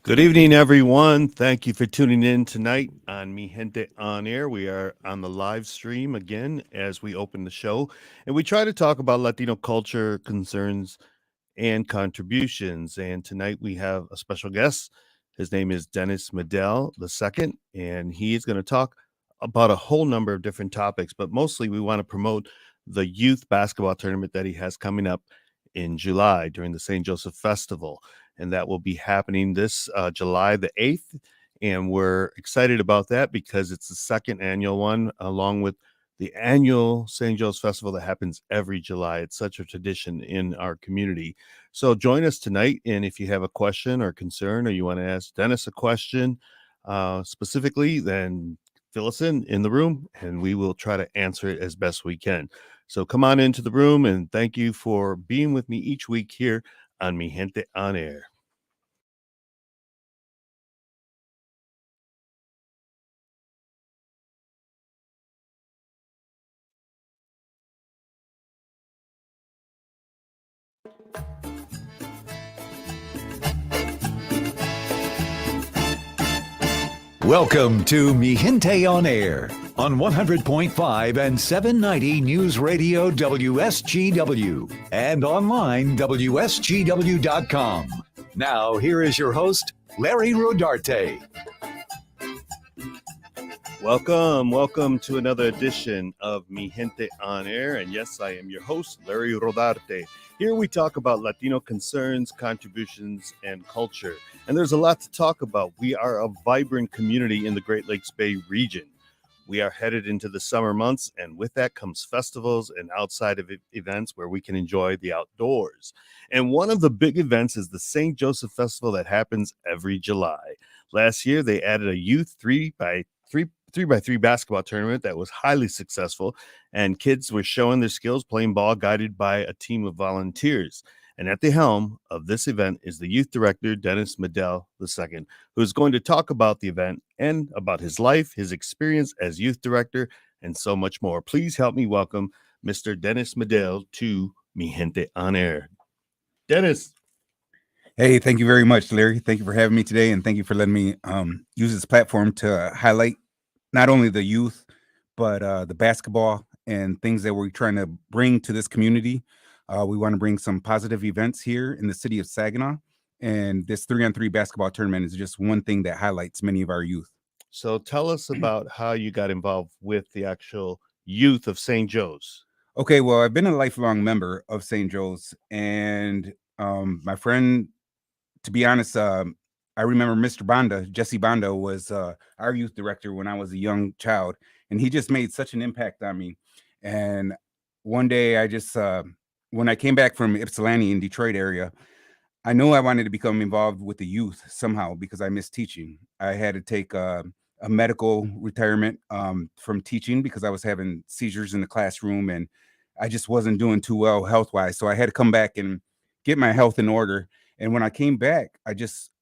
Good evening, everyone. Thank you for tuning in tonight on Mi Gente On Air. We are on the live stream again as we open the show, and we try to talk about Latino culture, concerns, and contributions. And tonight we have a special guest. His name is Dennis Medell II, and he is going to talk about a whole number of different topics, but mostly we want to promote the youth basketball tournament that he has coming up in July during the St. Joseph Festival. And that will be happening this July the 8th. And we're excited about that because it's the second annual one, along with the annual St. Joe's Festival that happens every July. It's such a tradition in our community. So join us tonight. And if you have a question or concern, or you want to ask Dennis a question specifically, then fill us in the room and we will try to answer it as best we can. So come on into the room, and thank you for being with me each week here on Mi Gente On Air. Welcome to Mi Gente On Air on 100.5 and 790 News Radio WSGW and online WSGW.com. Now, here is your host, Larry Rodarte. Welcome to another edition of Mi Gente On Air. And yes, I am your host, Larry Rodarte. Here we talk about Latino concerns, contributions, and culture. And there's a lot to talk about. We are a vibrant community in the Great Lakes Bay region. We are headed into the summer months, and with that comes festivals and outside of events where we can enjoy the outdoors. And one of the big events is the St. Joseph Festival that happens every July. Last year, they added a youth 3x3 basketball tournament that was highly successful, and kids were showing their skills playing ball guided by a team of volunteers. And at the helm of this event is the youth director, Dennis Medell II, who is going to talk about the event and about his life, his experience as youth director, and so much more. Please help me welcome Mr. Dennis Medell to Mi Gente On Air. Dennis. Hey, thank you very much, Larry. Thank you for having me today, and thank you for letting me use this platform to highlight not only the youth, but the basketball and things that we're trying to bring to this community. We want to bring some positive events here in the city of Saginaw, and this 3-on-3 basketball tournament is just one thing that highlights many of our youth. So tell us about how you got involved with the actual youth of St. Joe's. Okay, well, I've been a lifelong member of St. Joe's, and my friend, to be honest, I remember Mr. Banda, Jesse Banda, was our youth director when I was a young child, and he just made such an impact on me. And one day I just, when I came back from Ypsilanti in Detroit area, I knew I wanted to become involved with the youth somehow because I miss teaching. I had to take a medical retirement from teaching because I was having seizures in the classroom and I just wasn't doing too well health-wise. So I had to come back and get my health in order. And when I came back, I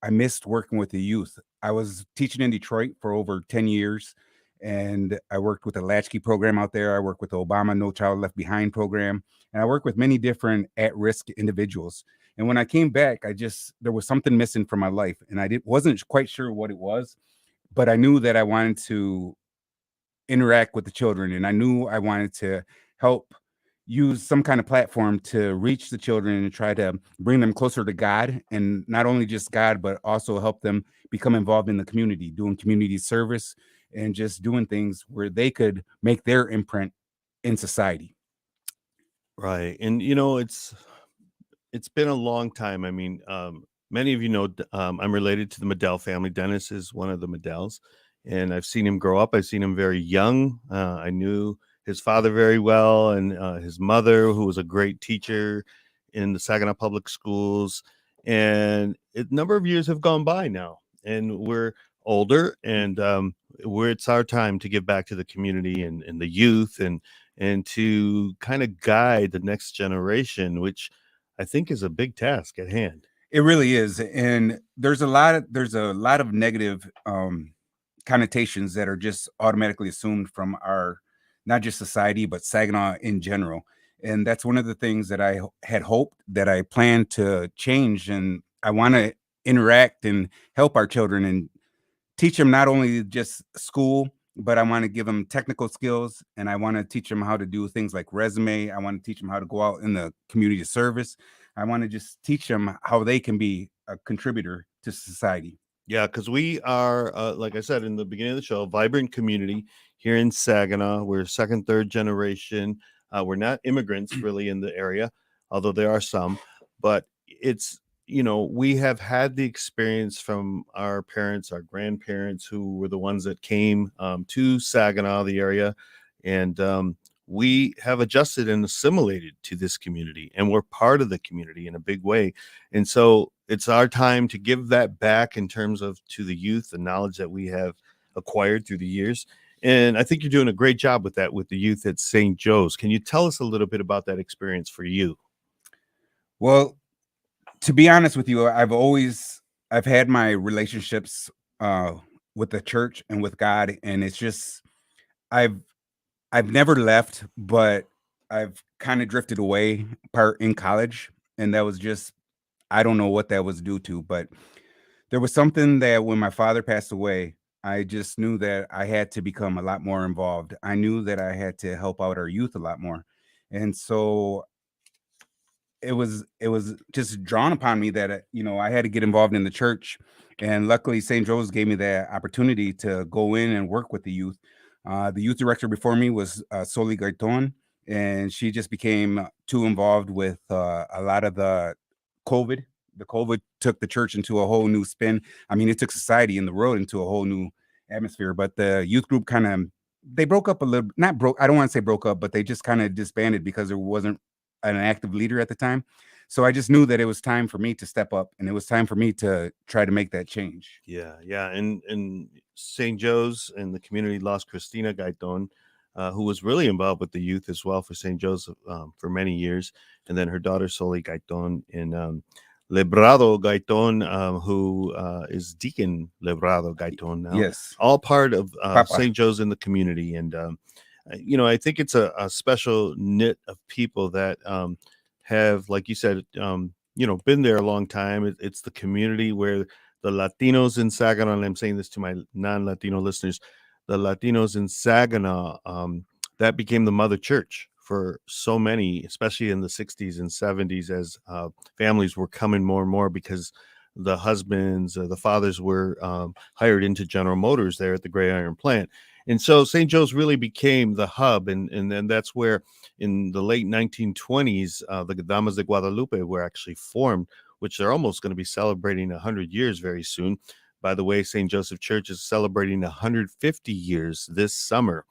missed working with the youth. I was teaching in Detroit for over 10 years, and I worked with the Latchkey program out there. I worked with the Obama No Child Left Behind program, and I worked with many different at-risk individuals. And when I came back, there was something missing from my life, and wasn't quite sure what it was, but I knew that I wanted to interact with the children, and I knew I wanted to help use some kind of platform to reach the children and try to bring them closer to God, and not only just God, but also help them become involved in the community, doing community service and just doing things where they could make their imprint in society. Right. And it's been a long time. I mean, many of you know I'm related to the Medell family. Dennis is one of the Medells, and I've seen him grow up. I've seen him very young. I knew his father very well, and his mother, who was a great teacher in the Saginaw Public Schools. And a number of years have gone by now, and we're older, and it's our time to give back to the community and the youth, and to kind of guide the next generation, which I think is a big task at hand. It really is, and there's a lot of negative connotations that are just automatically assumed from our not just society but Saginaw in general. And that's one of the things that I had hoped that I planned to change, and I want to interact and help our children and teach them not only just school, but I want to give them technical skills, and I want to teach them how to do things like resume. I want to teach them how to go out in the community service. I want to just teach them how they can be a contributor to society. Yeah, because we are, like I said in the beginning of the show, a vibrant community here in Saginaw. We're second, third generation. We're not immigrants really in the area, although there are some. But it's, we have had the experience from our parents, our grandparents, who were the ones that came to Saginaw, the area. And we have adjusted and assimilated to this community, and we're part of the community in a big way. And so it's our time to give that back in terms of to the youth, the knowledge that we have acquired through the years. And I think you're doing a great job with that with the youth at St. Joe's. Can you tell us a little bit about that experience for you? Well, to be honest with you, I've had my relationships uh with the church and with God, and it's just I've I've never left, but I've kind of drifted away part in college, and that was just I don't know what that was due to, but there was something that when my father passed away, I just knew that I had to become a lot more involved. I knew that I had to help out our youth a lot more. And so it was just drawn upon me that I had to get involved in the church, and luckily St. Joe's gave me that opportunity to go in and work with the youth. The youth director before me was Soli Gaiton, and she just became too involved with a lot of COVID. The COVID took the church into a whole new spin. I mean, it took society and the world into a whole new atmosphere. But the youth group kind of they broke up a little, not broke. I don't want to say broke up, but they just kind of disbanded because there wasn't an active leader at the time. So I just knew that it was time for me to step up, and it was time for me to try to make that change. Yeah, yeah, and St. Joe's and the community lost Christina Gaiton, who was really involved with the youth as well for St. Joe's for many years, and then her daughter Soli Gaiton and Lebrado Gaiton, who is Deacon Lebrado Gaiton now, Yes, all part of Papa. St. Joe's in the community, and I think it's a special knit of people that have, like you said, been there a long time. It's the community where the Latinos in Saginaw, and I'm saying this to my non-Latino listeners, the Latinos in Saginaw, that became the mother church for so many, especially in the 60s and 70s, as families were coming more and more because the husbands or the fathers were hired into General Motors there at the Gray Iron plant. And so St. Joe's really became the hub. And then that's where in the late 1920s, the Damas de Guadalupe were actually formed, which they're almost going to be celebrating 100 years very soon. By the way, St. Joseph Church is celebrating 150 years this summer.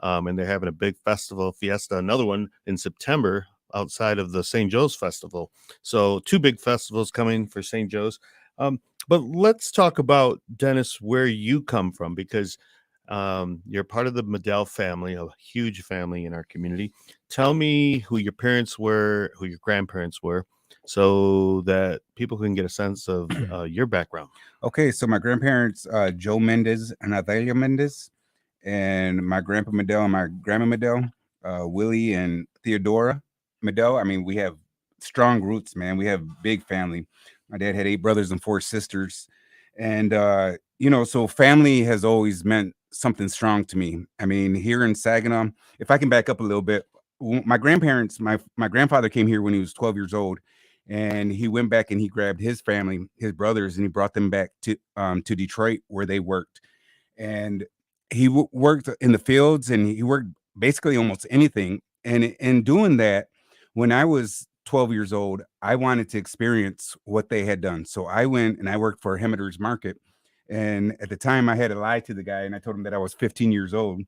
And they're having a big festival, fiesta, another one in September outside of the St. Joe's Festival. So two big festivals coming for St. Joe's. But let's talk about, Dennis, where you come from, because you're part of the Medell family, a huge family in our community. Tell me who your parents were, who your grandparents were, so that people can get a sense of your background. Okay, so my grandparents, Joe Mendez and Adelia Mendez, and my grandpa Medell and my grandma Medell, Willie and Theodora Medell. I mean, we have strong roots, man. We have big family. My dad had 8 brothers and 4 sisters, and so family has always meant something strong to me. I mean, here in Saginaw, if I can back up a little bit, my grandparents, my grandfather came here when he was 12 years old, and he went back and he grabbed his family, his brothers, and he brought them back to Detroit where they worked. And he worked in the fields, and he worked basically almost anything. And in doing that, when I was 12 years old, I wanted to experience what they had done. So I went and I worked for Hemmeter's Market. And at the time, I had to lie to the guy, and I told him that I was 15 years old.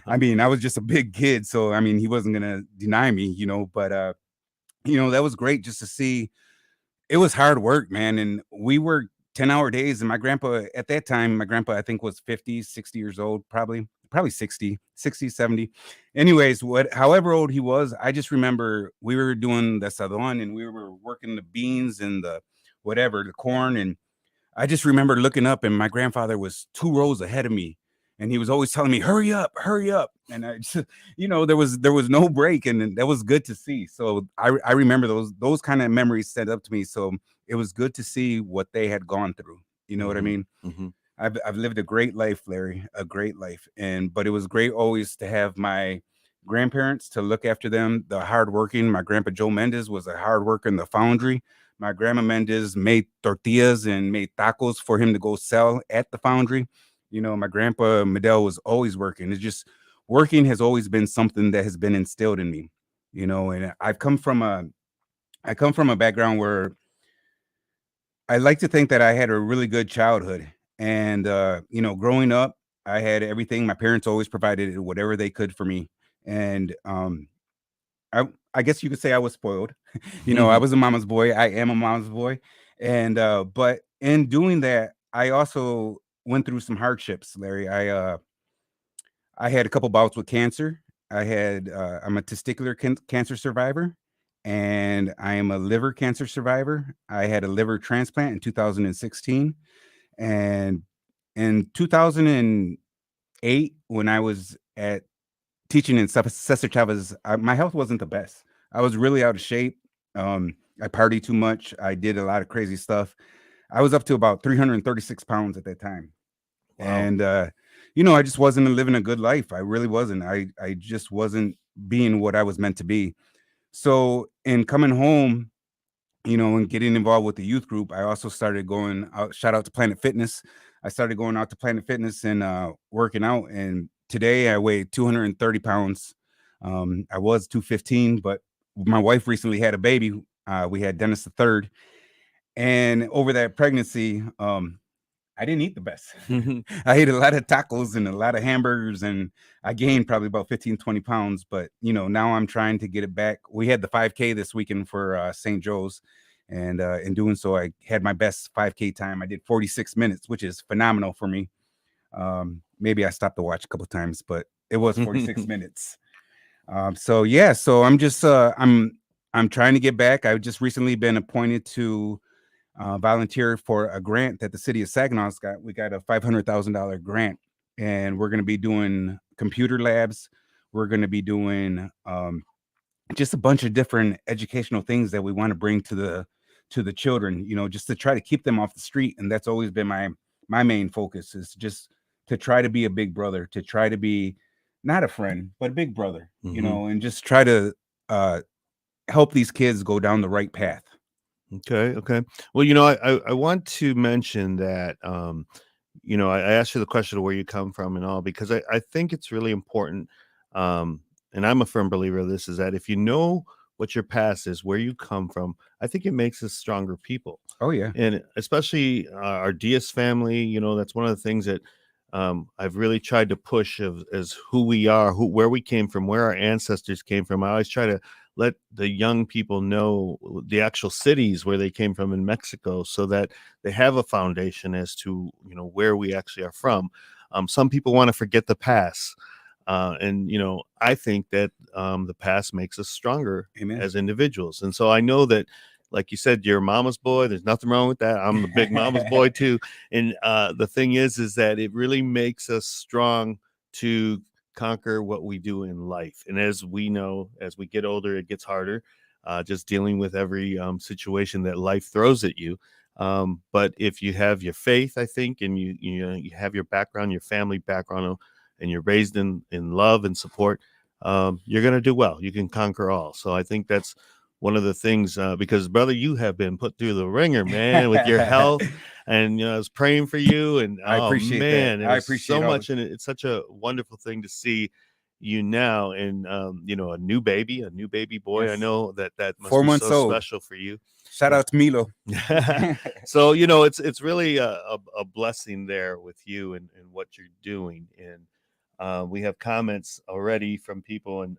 I mean, I was just a big kid, so I mean, he wasn't gonna deny me, But that was great just to see. It was hard work, man, and we worked 10-hour days, and my grandpa at that time, my grandpa I think was 50, 60 years old, probably 60, 60, 70. Anyways, however old he was, I just remember we were doing the sadon, and we were working the beans and the corn, and I just remember looking up, and my grandfather was 2 rows ahead of me, and he was always telling me, hurry up. And I just, there was no break, and that was good to see. So I remember those kind of memories set up to me. So it was good to see what they had gone through. You know what I Hmm. mean? Hmm. I've lived a great life, Larry, a great life. But it was great always to have my grandparents to look after them, the hardworking. My grandpa Joe Mendez was a hard worker in the foundry. My grandma Mendez made tortillas and made tacos for him to go sell at the foundry. My grandpa Medell was always working. It's just working has always been something that has been instilled in me. And I come from a background where I like to think that I had a really good childhood. And growing up, I had everything. My parents always provided whatever they could for me. And I guess you could say I was spoiled. I was a mama's boy. I am a mama's boy. And but in doing that, I also went through some hardships, Larry. I had a couple bouts with cancer. I'm a testicular cancer survivor, and I am a liver cancer survivor. I had a liver transplant in 2016, and in 2008, when I was at teaching in Cesar Chavez, my health wasn't the best. I was really out of shape. I partied too much. I did a lot of crazy stuff. I was up to about 336 pounds at that time. Wow. And I just wasn't living a good life. I really wasn't. I just wasn't being what I was meant to be. So in coming home, and getting involved with the youth group, I also started going out. Shout out to Planet Fitness. I started going out to Planet Fitness and working out. And today I weigh 230 pounds. I was 215, but my wife recently had a baby. We had Dennis the third, and over that pregnancy, I didn't eat the best. I ate a lot of tacos and a lot of hamburgers, and I gained probably about 15, 20 pounds. But, now I'm trying to get it back. We had the 5K this weekend for St. Joe's. And in doing so, I had my best 5K time. I did 46 minutes, which is phenomenal for me. Maybe I stopped the watch a couple of times, but it was 46 minutes. So yeah, so I'm trying to get back. I've just recently been appointed to volunteer for a grant that the city of Saginaw's got. We got a $500,000 grant, and we're going to be doing computer labs. We're going to be doing just a bunch of different educational things that we want to bring to the children. Just to try to keep them off the street. And that's always been my main focus, is just to try to be a big brother, to try to be not a friend, but a big brother. Hmm. And just try to uh, help these kids go down the right path. Okay. Okay. Well, I want to mention that, I asked you the question of where you come from and all, because I think it's really important. And I'm a firm believer of this, is that if you know what your past is, where you come from, I think it makes us stronger people. Oh yeah. And especially our Diaz family, that's one of the things that I've really tried to push as who we are, where we came from, where our ancestors came from. I always try to let the young people know the actual cities where they came from in Mexico, so that they have a foundation as to where we actually are from. Some people want to forget the past, and I think that the past makes us stronger Amen. as individuals. And so I know that, like you said, you're a mama's boy. There's nothing wrong with that. I'm the big mama's boy too. And the thing is that it really makes us strong to conquer what we do in life. And as we know, as we get older, it gets harder. Just dealing with every situation that life throws at you. But if you have your faith, I think, and you have your background, your family background, and you're raised in love and support, you're going to do well. You can conquer all. So I think that's one of the things, because brother, you have been put through the ringer, man, with your health. And I was praying for you, and I oh appreciate that. man, I there's appreciate so all much, and it's such a wonderful thing to see you now, and a new baby boy. I Yes. know that must Four be months so old. special for you. Shout out to Milo. So it's really a blessing there with you and what you're doing. And we have comments already from people, and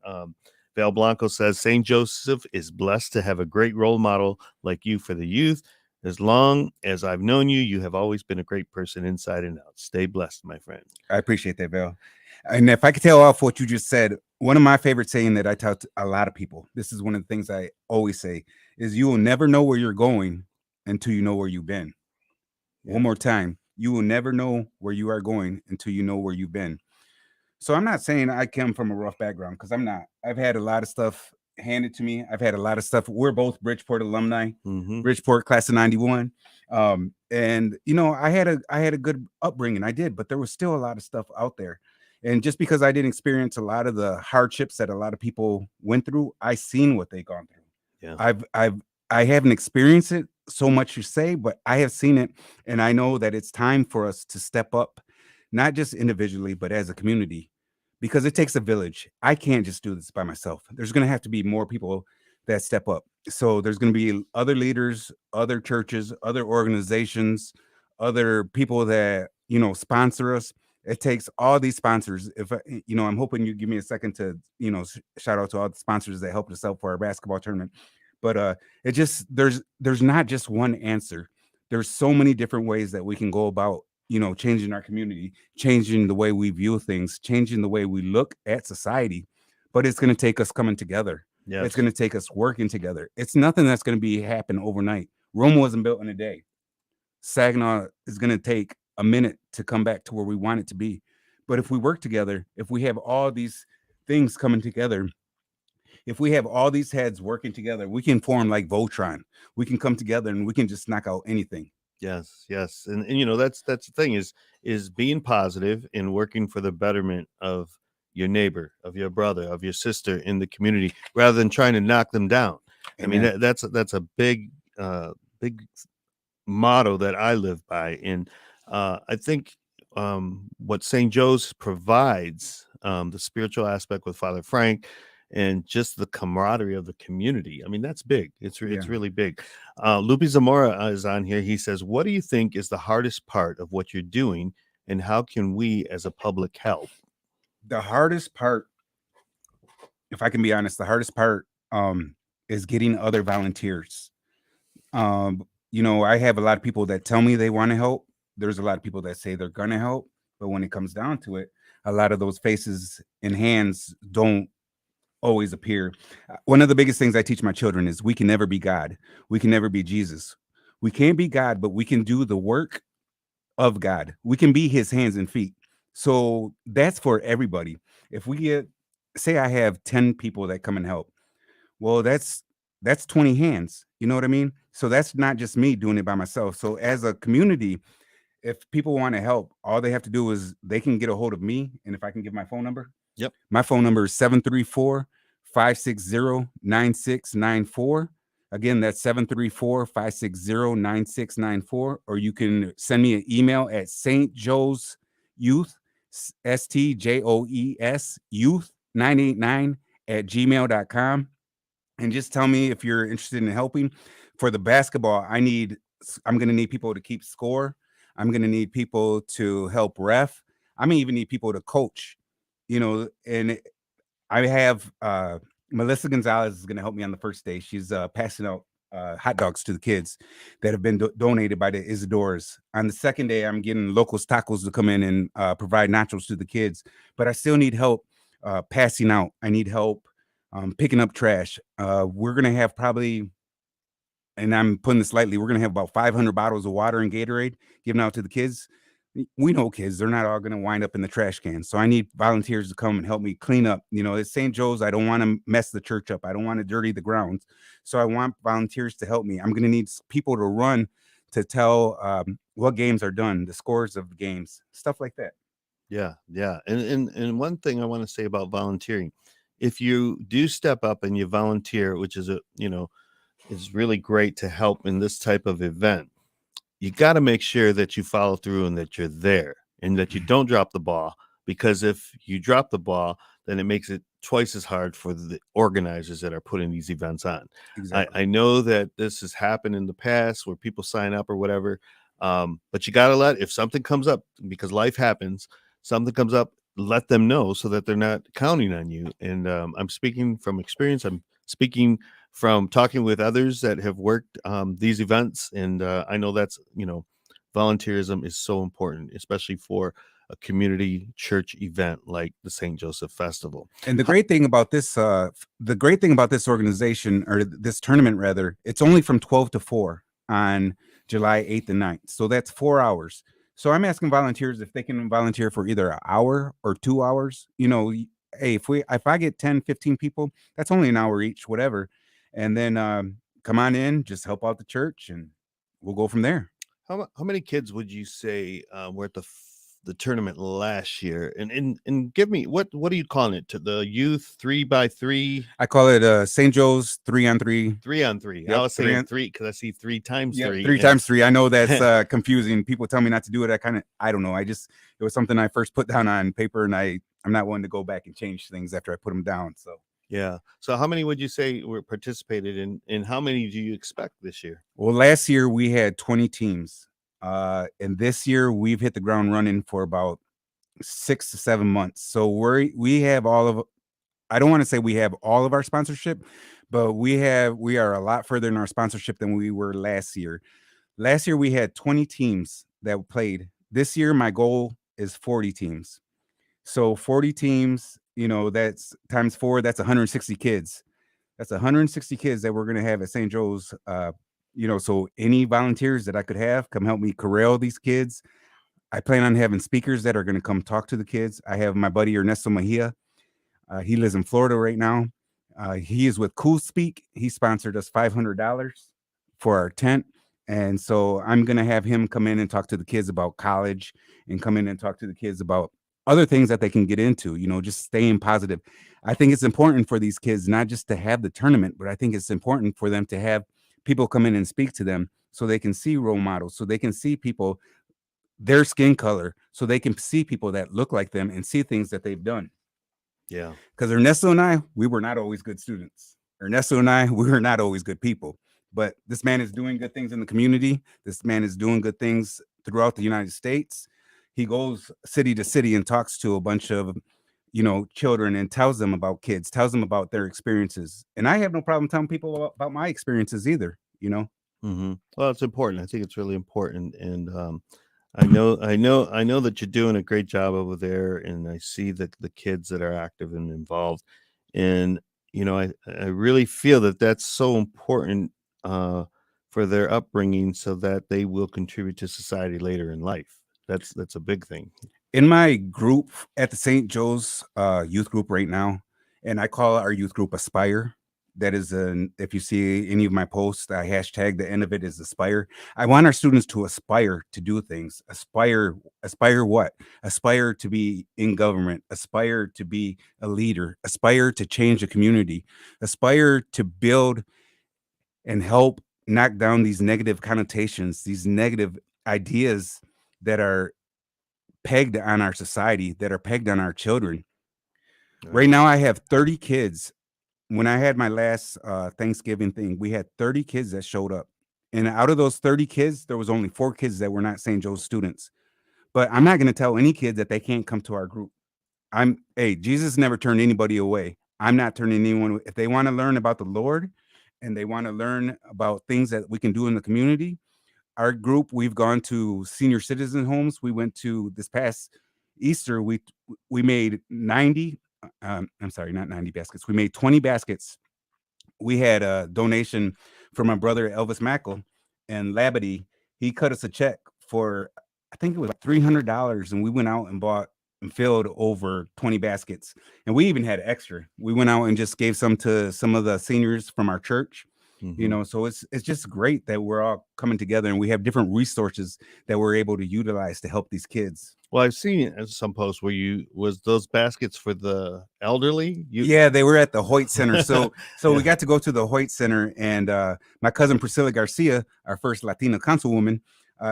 Val Blanco says St. Joseph is blessed to have a great role model like you for the youth. As long as I've known you, you have always been a great person inside and out. Stay blessed, my friend. I appreciate that, Bill. And if I could tell off what you just said, one of my favorite saying that I tell to a lot of people, this is one of the things I always say, is you will never know where you're going until you know where you've been. Yeah. One more time. You will never know where you are going until you know where you've been. So I'm not saying I come from a rough background, because I'm not. I've had a lot of stuff handed to me. I've had a lot of stuff. We're both Bridgeport alumni, Mm-hmm. Bridgeport class of '91. And I had a good upbringing. I did, but there was still a lot of stuff out there. And just because I didn't experience a lot of the hardships that a lot of people went through, I seen what they gone through. Yeah. I haven't experienced it so much, you say, but I have seen it, and I know that it's time for us to step up, not just individually, but as a community, because it takes a village. I can't just do this by myself. There's going to have to be more people that step up. So there's going to be other leaders, other churches, other organizations, other people that, sponsor us. It takes all these sponsors. I'm hoping you give me a second to, shout out to all the sponsors that helped us out for our basketball tournament. But it just there's not just one answer. There's so many different ways that we can go about, changing our community, changing the way we view things, changing the way we look at society. But it's going to take us coming together. It's Yes. going to take us working together. It's nothing that's going to be happen overnight. Rome wasn't built in a day. Saginaw is going to take a minute to come back to where we want it to be. But if we work together, if we have all these things coming together, if we have all these heads working together, we can form like Voltron. We can come together and we can just knock out anything. Yes, yes, and that's the thing is being positive and working for the betterment of your neighbor, of your brother, of your sister in the community, rather than trying to knock them down. I mean, Amen. that's a big motto that I live by, and I think what St. Joe's provides, the spiritual aspect with Father Frank, and just the camaraderie of the community. I mean, that's big. It's Yeah. really big. Lupi Zamora is on here. He says, "What do you think is the hardest part of what you're doing, and how can we, as a public, help?" The hardest part, if I can be honest, the hardest part is getting other volunteers. I have a lot of people that tell me they want to help. There's a lot of people that say they're gonna help, but when it comes down to it, a lot of those faces and hands don't always appear. One of the biggest things I teach my children is we can never be God. We can never be Jesus. We can't be God, but we can do the work of God. We can be his hands and feet. So that's for everybody. If we get, say I have 10 people that come and help, well, that's 20 hands. You know what I mean? So that's not just me doing it by myself. So as a community, if people want to help, all they have to do is they can get a hold of me. And if I can give my phone number, Yep. my phone number is 734-560-9694. Again, that's 734-560-9694. Or you can send me an email at St. Joe's Youth, STJOES Youth 989 at gmail.com. And just tell me if you're interested in helping. For the basketball, I'm going to need people to keep score. I'm going to need people to help ref. I may even need people to coach, and I have Melissa Gonzalez is going to help me on the first day. She's passing out hot dogs to the kids that have been donated by the Isadores. On the second day, I'm getting Locos Tacos to come in and provide nachos to the kids. But I still need help passing out. I need help picking up trash. We're going to have probably, and I'm putting this lightly, we're going to have about 500 bottles of water and Gatorade given out to the kids. We know kids, they're not all going to wind up in the trash can. So I need volunteers to come and help me clean up. It's St. Joe's. I don't want to mess the church up. I don't want to dirty the grounds. So I want volunteers to help me. I'm going to need people to run to tell what games are done, the scores of the games, stuff like that. Yeah, yeah. And one thing I want to say about volunteering, if you do step up and you volunteer, which is is really great to help in this type of event, you got to make sure that you follow through and that you're there and that you don't drop the ball, because if you drop the ball, then it makes it twice as hard for the organizers that are putting these events on. Exactly. I know that this has happened in the past where people sign up or whatever, but you got to if something comes up, because life happens, something comes up, let them know so that they're not counting on you. And I'm speaking from experience. I'm speaking from talking with others that have worked these events, and I know that's volunteerism is so important, especially for a community church event like the St. Joseph Festival. And the great thing about this organization, or this tournament rather, it's only from 12 to 4 on July 8th and 9th. So that's 4 hours. So I'm asking volunteers if they can volunteer for either an hour or 2 hours. Hey, if I get 10, 15 people, that's only an hour each, whatever. And then come on in, just help out the church, and we'll go from there. How many kids would you say were at the tournament last year? And give me what are you calling it? To the youth 3x3, I call it St. Joe's 3-on-3. 3-on-3. I Yep, was saying three because I see three times yeah, three. three times three. I know that's confusing. People tell me not to do it. I don't know. It was something I first put down on paper, and I'm not one to go back and change things after I put them down. So Yeah. So how many would you say were participated in, and how many do you expect this year? well, last year we had 20 teams, and this year we've hit the ground running for about 6 to 7 months. So we have all of. I don't want to say we have all of our sponsorship, but we are a lot further in our sponsorship than we were last year. Last year we had 20 teams that played. This year my goal is 40 teams. So 40 teams, that's times 4, that's 160 kids. That's 160 kids that we're going to have at St. Joe's. So any volunteers that I could have come help me corral these kids. I plan on having speakers that are going to come talk to the kids. I have my buddy Ernesto Mejia. He lives in Florida right now. He is with Cool Speak. He sponsored us $500 for our tent. And so I'm going to have him come in and talk to the kids about college, and come in and talk to the kids about other things that they can get into, just staying positive. I think it's important for these kids not just to have the tournament, but I think it's important for them to have people come in and speak to them so they can see role models, so they can see people, their skin color, so they can see people that look like them and see things that they've done. Yeah. Because Ernesto and I, we were not always good students. Ernesto and I, we were not always good people. But this man is doing good things in the community. This man is doing good things throughout the United States. He goes city to city and talks to a bunch of, children, and tells them about kids, tells them about their experiences. And I have no problem telling people about my experiences either. Well, it's important. I think it's really important, and I know that you're doing a great job over there, and I see the kids that are active and involved, and I really feel that that's so important for their upbringing, so that they will contribute to society later in life. That's a big thing. In my group at the St. Joe's youth group right now, and I call our youth group Aspire. That is if you see any of my posts, I hashtag the end of it is Aspire. I want our students to aspire to do things. Aspire what? Aspire to be in government, aspire to be a leader, aspire to change a community, aspire to build and help knock down these negative connotations, these negative ideas that are pegged on our society, that are pegged on our children. Right now, I have 30 kids. When I had my last Thanksgiving thing, we had 30 kids that showed up. And out of those 30 kids, there was only 4 kids that were not St. Joe's students. But I'm not going to tell any kid that they can't come to our group. Hey, Jesus never turned anybody away. I'm not turning anyone away. If they want to learn about the Lord and they want to learn about things that we can do in the community, our group, we've gone to senior citizen homes. We went to this past Easter. We made 90. I'm sorry, not 90 baskets. We made 20 baskets. We had a donation from my brother Elvis Mackel and Labadee. He cut us a check for, I think it was $300, and we went out and bought and filled over 20 baskets. And we even had extra. We went out and just gave some to some of the seniors from our church. So it's just great that we're all coming together, and we have different resources that we're able to utilize to help these kids. Well, I've seen some posts where was those baskets for the elderly. Yeah, they were at the Hoyt Center. So we got to go to the Hoyt Center, and my cousin Priscilla Garcia, our first Latina councilwoman,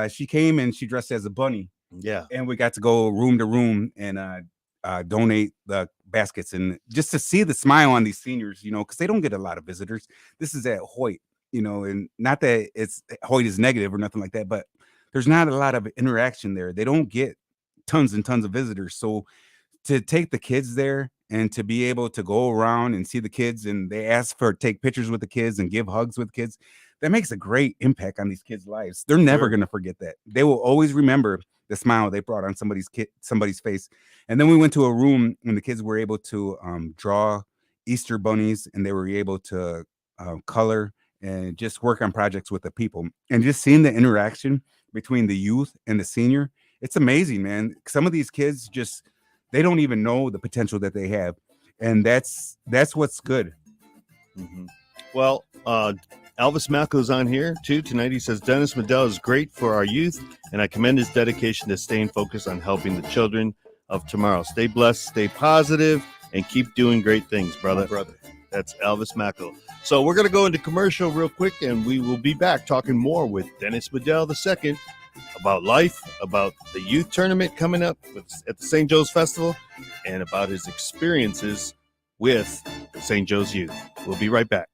she came and she dressed as a bunny. Yeah, and we got to go room to room and donate the baskets, and just to see the smile on these seniors, because they don't get a lot of visitors. This is at Hoyt, and not that Hoyt is negative or nothing like that, but there's not a lot of interaction there. They don't get tons and tons of visitors. So to take the kids there and to be able to go around and see the kids, and they ask for take pictures with the kids and give hugs with kids, that makes a great impact on these kids' lives. They're never going to forget that. They will always remember the smile they brought on somebody's face. And then we went to a room and the kids were able to draw Easter bunnies, and they were able to color and just work on projects with the people. And just seeing the interaction between the youth and the senior, it's amazing, man. Some of these kids just they don't even know the potential that they have, and that's what's good. Mhm. Well, Elvis Malco's on here too tonight. He says Dennis Medell is great for our youth, and I commend his dedication to staying focused on helping the children of tomorrow. Stay blessed, stay positive, and keep doing great things, brother. My brother. That's Elvis Malco. So we're going to go into commercial real quick, and we will be back talking more with Dennis Medell II about life, about the youth tournament coming up at the St. Joe's Festival, and about his experiences with St. Joe's Youth. We'll be right back.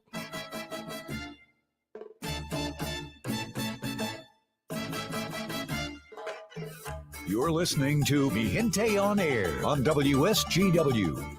You're listening to Mi Gente on Air on WSGW.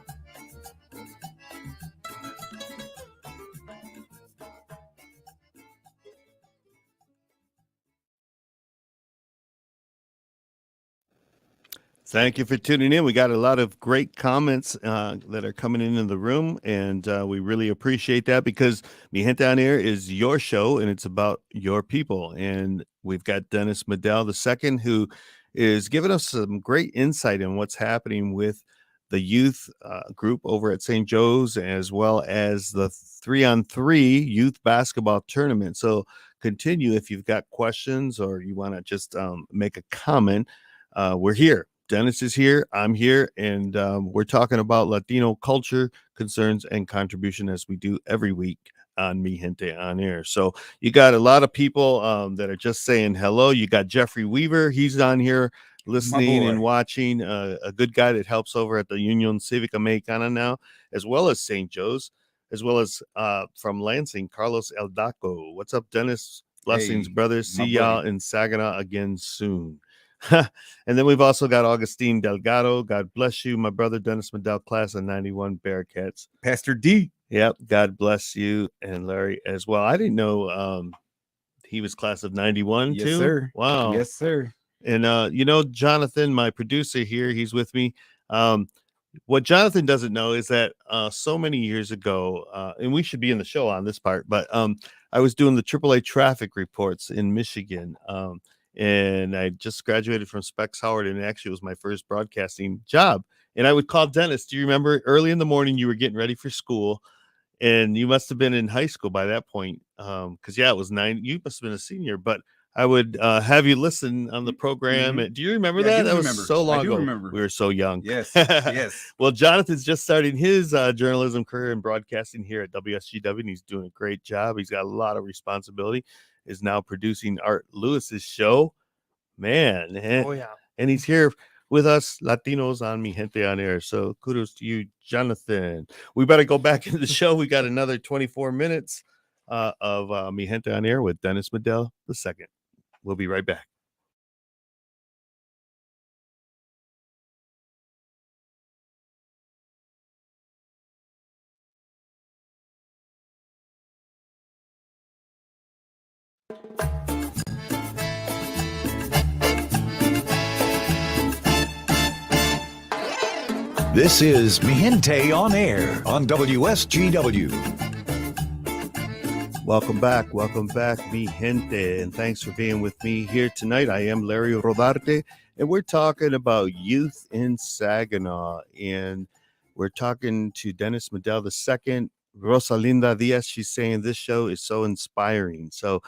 Thank you for tuning in. We got a lot of great comments that are coming in the room, and we really appreciate that because Mi Gente on Air is your show, and it's about your people. And we've got Dennis Medell II, who is giving us some great insight in what's happening with the youth group over at St. Joe's, as well as the 3-on-3 youth basketball tournament. So continue if you've got questions or you want to just make a comment. We're here. Dennis is here. I'm here. And we're talking about Latino culture, concerns, and contribution as we do every week on Mi Gente on Air. So you got a lot of people that are just saying hello. You got Jeffrey Weaver. He's on here listening and watching. A good guy that helps over at the Union Civica Mexicana now, as well as St. Joe's, as well as from Lansing, Carlos Eldaco. What's up, Dennis? Blessings, Hey, brothers. See my y'all buddy. in Saginaw again soon. And then we've also got Augustine Delgado. God bless you, my brother Dennis Medell, class of 91 Bearcats. Pastor D. Yep. God bless you and Larry as well. I didn't know he was class of 91 Yes, too. sir. Wow. Yes, sir. And Jonathan, my producer here, he's with me. What Jonathan doesn't know is that so many years ago, and we should be in the show on this part, but I was doing the AAA traffic reports in Michigan. And I just graduated from Specs Howard, and actually it was my first broadcasting job. And I would call Dennis. Do you remember early in the morning you were getting ready for school? And you must have been in high school by that point. Because it was 9. You must have been a senior, but I would have you listen on the program. Mhm. Do you remember Yeah, I that? do That remember. was so long I do ago. remember. We were so young. Yes. Yes. Well, Jonathan's just starting his journalism career in broadcasting here at WSGW, and he's doing a great job. He's got a lot of responsibility. Is now producing Art Lewis's show. Man, Oh yeah. and he's here with us Latinos on Mi Gente on Air. So kudos to you, Jonathan. We better go back into the show. We got another 24 minutes of Mi Gente on Air with Dennis Medell II. We'll be right back. This is Mi Gente on Air on WSGW. Welcome back, Mi Gente, and thanks for being with me here tonight. I am Larry Rodarte, and we're talking about youth in Saginaw, and we're talking to Dennis Medell II, Rosalinda Diaz. She's saying this show is so inspiring. So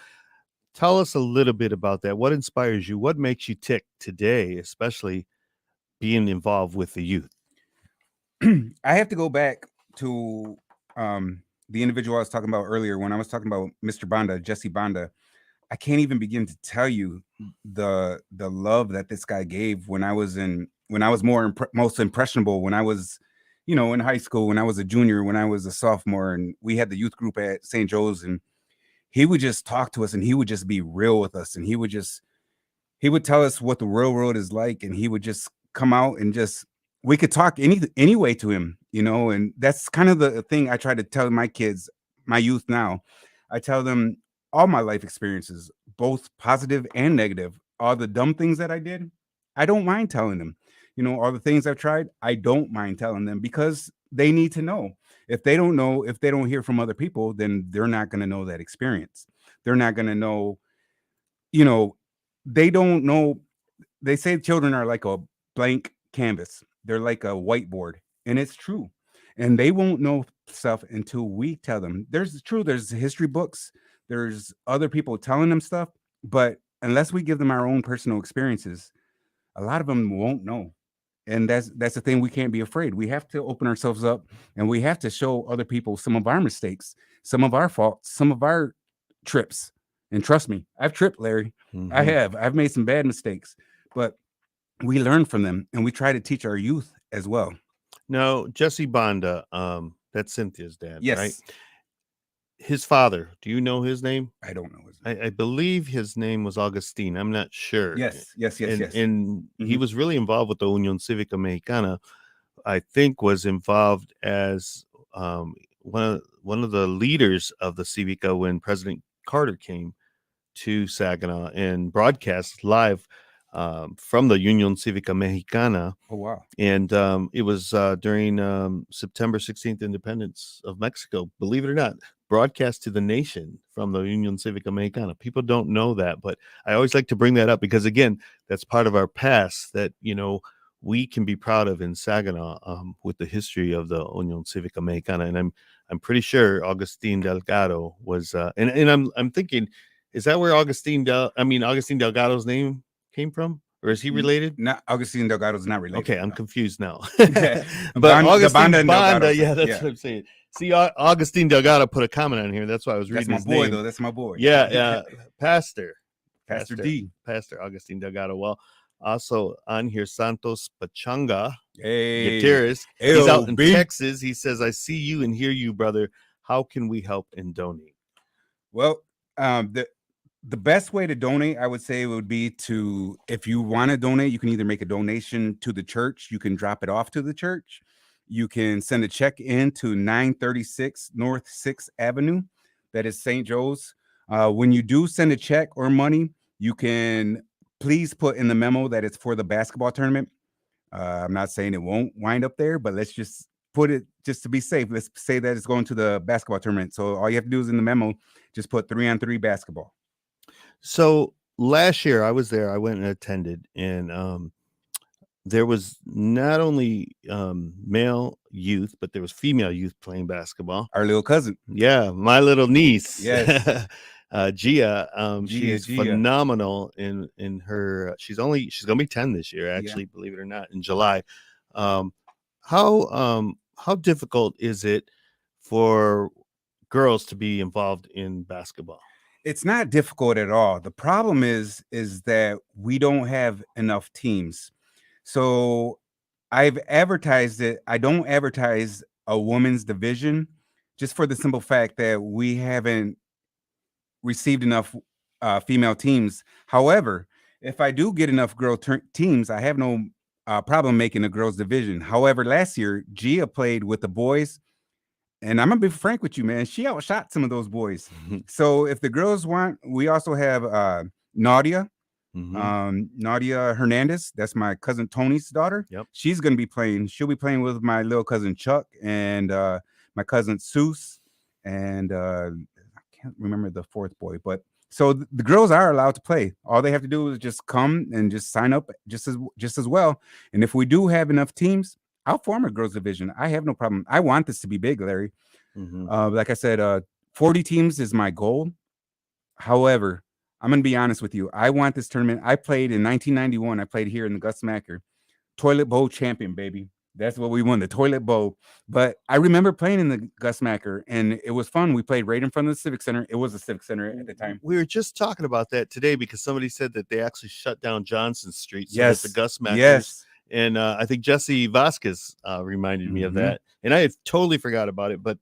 tell us a little bit about that. What inspires you? What makes you tick today, especially being involved with the youth? I have to go back to the individual I was talking about earlier when I was talking about Mr. Banda, Jesse Banda. I can't even begin to tell you the love that this guy gave when I was most impressionable, when I was, in high school, when I was a junior, when I was a sophomore, and we had the youth group at St. Joe's, and he would just talk to us, and he would just be real with us, and he would tell us what the real world is like, and he would just come out and just we could talk anyway to him, and that's kind of the thing I try to tell my kids, my youth now. I tell them all my life experiences, both positive and negative, all the dumb things that I did, I don't mind telling them. All the things I've tried, I don't mind telling them because they need to know. If they don't know, if they don't hear from other people, then they're not going to know that experience. They're not going to know, you know, they don't know they say children are like a blank canvas. They're like a whiteboard, and it's true. And they won't know stuff until we tell them. There's history books, there's other people telling them stuff, but unless we give them our own personal experiences, a lot of them won't know. And that's the thing. We can't be afraid. We have to open ourselves up, and we have to show other people some of our mistakes, some of our faults, some of our trips. And trust me, I've tripped, Larry. I Hmm. have. I've made some bad mistakes, but we learn from them, and we try to teach our youth as well. Now, Jesse Banda, that's Cynthia's dad, right? Yes, His father, do you know his name? I don't know his name. I believe his name was Augustine. I'm not sure. Yes, yes, yes, yes. And he Mhm. was really involved with the Union Cívica Mexicana. I think was involved as one of the leaders of the Civica when President Carter came to Saginaw and broadcast live from the Union Cívica Mexicana. Oh wow. And it was during September 16th independence of Mexico, believe it or not, broadcast to the nation from the Union Cívica Mexicana. People don't know that, but I always like to bring that up because, again, that's part of our past that, we can be proud of in Saginaw with the history of the Union Cívica Mexicana. And I'm pretty sure Augustine Delgado was, and I'm thinking, is that where Augustine Delgado's name came from? Or is he related? Not Augustine Delgado is not related. Okay, I'm No. confused now. The But Banda Augustine and Delgado, Banda, yeah, that's yeah. what I'm saying. See, Augustine Delgado put a comment on here. That's why I was That's reading my his boy, name. though. That's my boy. Yeah, Pastor Pastor D. Pastor Augustine Delgado. Well, also on here, Santos Pachanga, Hey, guitarist. He's out in LB. Texas. He says, "I see you and hear you, brother. How can we help and donate?" Well, the best way to donate, I would say, would be to, if you want to donate, you can either make a donation to the church, you can drop it off to the church, you can send a check in to 936 North 6th Avenue, that is St. Joe's. When you do send a check or money, you can please put in the memo that it's for the basketball tournament. I'm not saying it won't wind up there, but let's just put it, just to be safe. Let's say that it's going to the basketball tournament. So all you have to do is in the memo, just put 3-on-3 basketball. So last year I was there. I went and attended, and there was not only male youth, but there was female youth playing basketball. Our little cousin. Yeah, my little niece, Yes. Gia. She's Gia. phenomenal in her. She's gonna be 10 this year, actually, believe it or not, in July. Um, how difficult is it for girls to be involved in basketball? It's not difficult at all. The problem is that we don't have enough teams. So I've advertised it. I don't advertise a women's division just for the simple fact that we haven't received enough female teams. However, if I do get enough teams, I have no problem making a girls division. However, last year Gia played with the boys, and I'm gonna be frank with you, man. She outshot some of those boys. So if the girls want, we also have Nadia. Nadia Hernandez, that's my cousin Tony's daughter. Yep. She's gonna be playing. She'll be playing with my little cousin Chuck and my cousin Seuss, and I can't remember the fourth boy. But so the girls are allowed to play. All they have to do is just come and just sign up just as well. And if we do have enough teams, I'll form a girls division. I have no problem. I want this to be big, Larry. Like I said, 40 teams is my goal. However, I'm going to be honest with you. I want this tournament. I played in 1991. I played here in the Gus Macker. Toilet Bowl champion, baby. That's what we won, the toilet bowl. But I remember playing in the Gus Macker, and it was fun. We played right in front of the Civic Center. It was a Civic Center at the time. We were just talking about that today because somebody said that they actually shut down Johnson Street. So Yes. that the Gus Mackers. Yes. And I think Jesse Vasquez reminded me of that. And I had totally forgot about it. But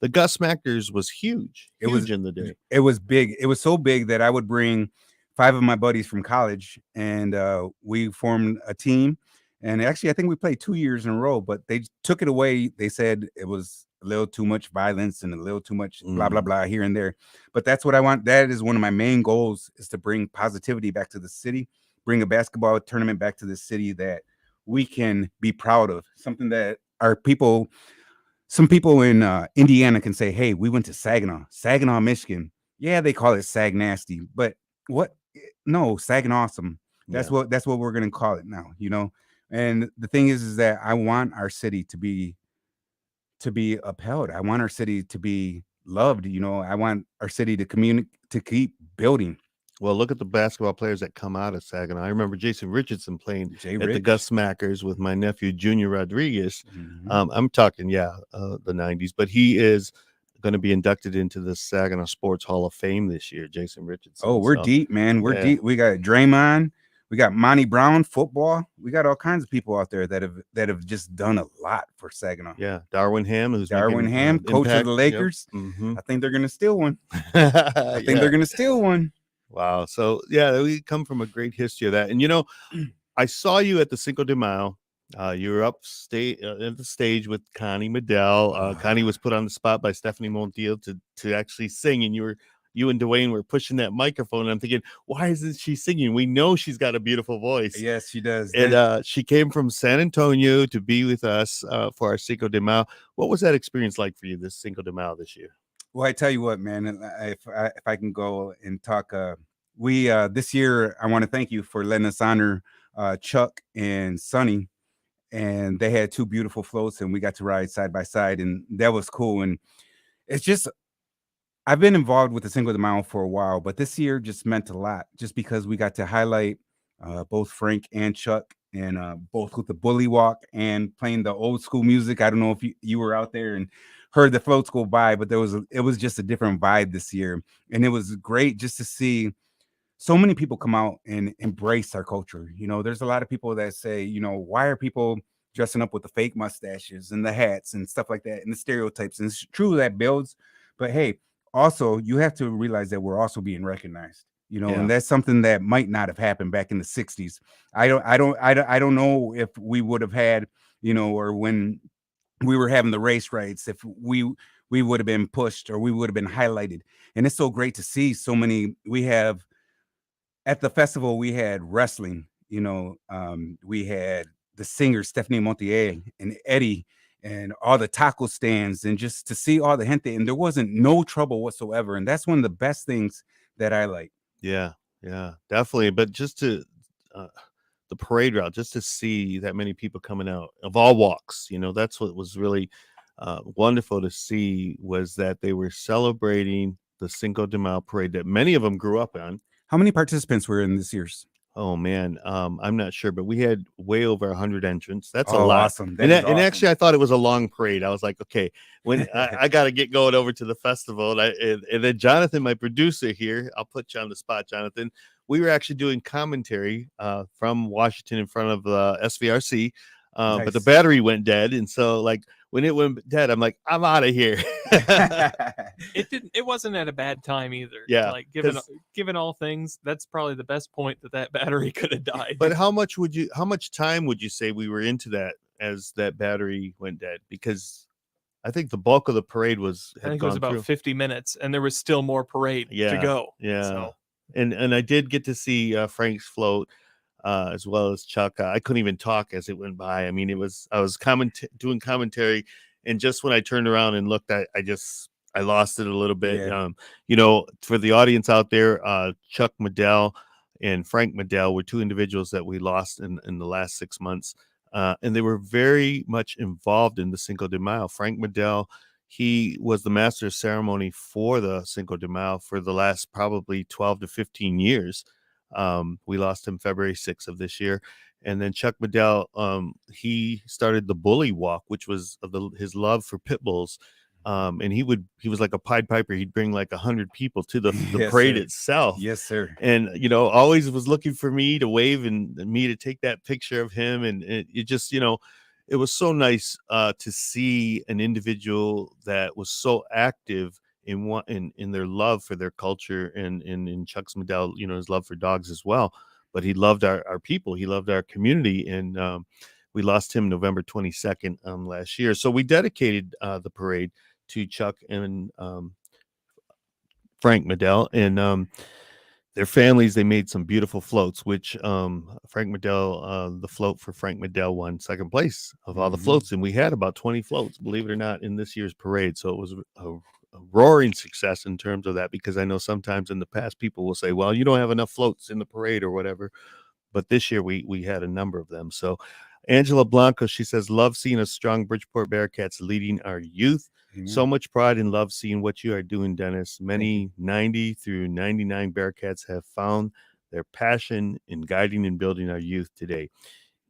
the Gus Mackers was huge. It was in the day. It was big. It was so big that I would bring 5 of my buddies from college, and we formed a team. And actually, I think we played 2 years in a row, but they took it away. They said it was a little too much violence and a little too much blah, blah, blah here and there. But that's what I want. That is one of my main goals, is to bring positivity back to the city, bring a basketball tournament back to the city that we can be proud of, something that our people, some people in Indiana can say, hey, we went to Saginaw, Michigan. Yeah, they call it Sag Nasty, but what? No, Saginaw Awesome. That's Yeah. what we're gonna call it now, you know. And the thing is that I want our city to be upheld. I want our city to be loved. You know, I want our city to to keep building. Well, look at the basketball players that come out of Saginaw. I remember Jason Richardson playing Jay at the Gus Rich. Smackers with my nephew Junior Rodriguez. Hmm. I'm talking, the '90s, but he is going to be inducted into the Saginaw Sports Hall of Fame this year, Jason Oh, Richardson. we're So, deep, man. We're yeah, deep. We got Draymond. We got Monty Brown football. We got all kinds of people out there that have just done a lot for Saginaw. yeah, Darwin Ham, who's Darwin making Ham, coach of impact. the Yep. Lakers. Hmm. I think they're gonna steal one. I think they're Yeah. gonna steal one. Wow. So, yeah, we come from a great history of that. And I saw you at the Cinco de Mayo. You were upstate at the stage with Connie Medell. Connie was put on the spot by Stephanie Montiel to actually sing, and you and Dwayne were pushing that microphone. And I'm thinking, why isn't she singing? We know she's got a beautiful voice. Yes, she does. And she came from San Antonio to be with us for our Cinco de Mayo. What was that experience like for you, this Cinco de Mayo this year? Well, I tell you what, man. If I can go and talk, we this year I want to thank you for letting us honor Chuck and Sonny, and they had two beautiful floats, and we got to ride side by side, and that was cool. And it's just I've been involved with the Cinco de Mayo for a while, but this year just meant a lot, just because we got to highlight both Frank and Chuck, and both with the bully walk and playing the old school music. I don't know if you were out there and heard the floats go by, but it was just a different vibe this year, and it was great just to see so many people come out and embrace our culture. You know, there's a lot of people that say, you know, why are people dressing up with the fake mustaches and the hats and stuff like that and the stereotypes? And it's true that builds, but hey, also you have to realize that we're also being recognized. You know, Yeah. and that's something that might not have happened back in the '60s. I don't know if we would have had, you know, or when we were having the race rights, if we would have been pushed or we would have been highlighted. And it's so great to see so many. We have at the festival, we had wrestling. You know, we had the singer Stephanie Montier and Eddie, and all the taco stands, and just to see all the gente, and there wasn't no trouble whatsoever. And that's one of the best things that I like. Yeah, yeah, definitely. But just to uh, the parade route, just to see that many people coming out of all walks, that's what was really wonderful to see, was that they were celebrating the Cinco de Mayo parade that many of them grew up on. How many participants were in this year's? Oh man, I'm not sure, but we had way over 100 entrants. That's a Oh, lot. awesome! And That is and awesome. actually, I thought it was a long parade. I was like, okay, when I got to get going over to the festival, and then Jonathan, my producer here, I'll put you on the spot, Jonathan. We were actually doing commentary from Washington in front of the SVRC, but the Nice. battery went dead, and so like when it went dead, I'm like, I'm out of here. It wasn't at a bad time either. Yeah, Like 'cause- given all things, that's probably the best point that battery could have died. But how much time would you say we were into that as that battery went dead? Because I think the bulk of the parade I think it was gone about through. 50 minutes, and there was still more parade to Yeah, go. yeah. So And I did get to see Frank's float as well as Chuck. I couldn't even talk as it went by. I mean, I was doing commentary, and just when I turned around and looked, I lost it a little bit. Yeah. For the audience out there, Chuck Medell and Frank Medell were two individuals that we lost in the last 6 months. And they were very much involved in the Cinco de Mayo. Frank Medell, he was the master of ceremony for the Cinco de Mayo for the last probably 12 to 15 years. We lost him February 6th of this year. And then Chuck Medell, he started the Bully Walk, which was his love for pit bulls. And he was like a Pied Piper. He'd bring like 100 people to the Yes, parade sir. itself. Yes, sir. And always was looking for me to wave and me to take that picture of him. And it just it was so nice to see an individual that was so active in their love for their culture, and in Chuck's Medell, his love for dogs as well. But he loved our people, he loved our community, and we lost him November 22nd last year. So we dedicated the parade to Chuck and Frank Medell, and their families. They made some beautiful floats, which Frank Medell, the float for Frank Medell won second place of all the Mhm. floats, and we had about 20 floats, believe it or not, in this year's parade. So it was a roaring success in terms of that, because I know sometimes in the past people will say, well, you don't have enough floats in the parade or whatever. but this year we had a number of them. So Angela Blanco, she says, love seeing a strong Bridgeport Bearcats leading our youth. Amen. So much pride and love seeing what you are doing, Dennis. you. Many 90 through 99 Bearcats have found their passion in guiding and building our youth today.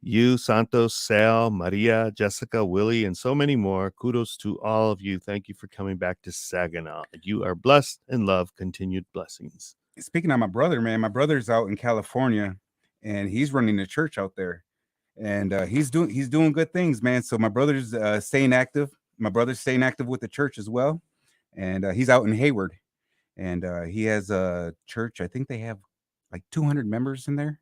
You, Santos, Sal, Maria, Jessica, Willie, and so many more. Kudos to all of you. Thank you for coming back to Saginaw. You are blessed and love continued blessings. Speaking of my brother, man, my brother's out in California, and he's running a church out there, and he's doing good things, man. So my brother's staying active. My brother's staying active with the church as well, and he's out in Hayward, and he has a church. I think they have like 200 members in there.